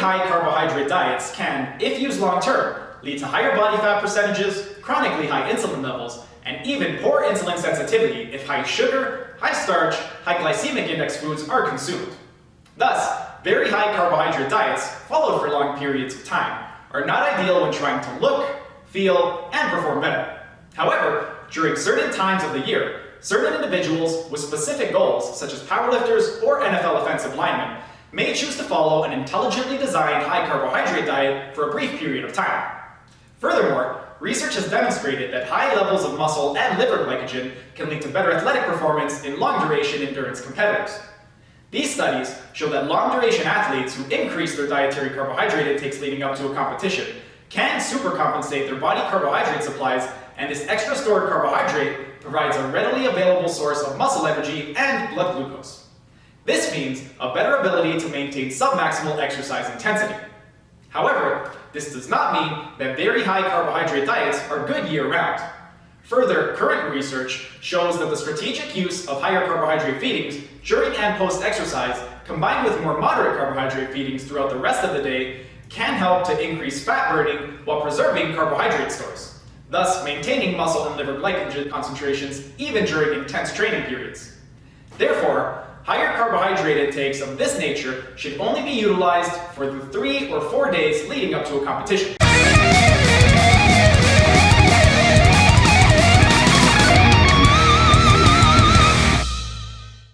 high carbohydrate diets can, if used long term, lead to higher body fat percentages, chronically high insulin levels, and even poor insulin sensitivity if high sugar, high starch, high glycemic index foods are consumed. Thus, very high carbohydrate diets, followed for long periods of time, are not ideal when trying to look, feel, and perform better. However, during certain times of the year, certain individuals with specific goals, such as powerlifters or NFL offensive linemen, may choose to follow an intelligently designed high carbohydrate diet for a brief period of time. Furthermore, research has demonstrated that high levels of muscle and liver glycogen can lead to better athletic performance in long-duration endurance competitors. These studies show that long-duration athletes who increase their dietary carbohydrate intakes leading up to a competition can supercompensate their body carbohydrate supplies, and this extra stored carbohydrate provides a readily available source of muscle energy and blood glucose. This means a better ability to maintain submaximal exercise intensity. However, this does not mean that very high carbohydrate diets are good year-round. Further, current research shows that the strategic use of higher carbohydrate feedings during and post-exercise, combined with more moderate carbohydrate feedings throughout the rest of the day, can help to increase fat burning while preserving carbohydrate stores, thus maintaining muscle and liver glycogen concentrations even during intense training periods. Therefore, higher carbohydrate intakes of this nature should only be utilized for the 3 or 4 days leading up to a competition.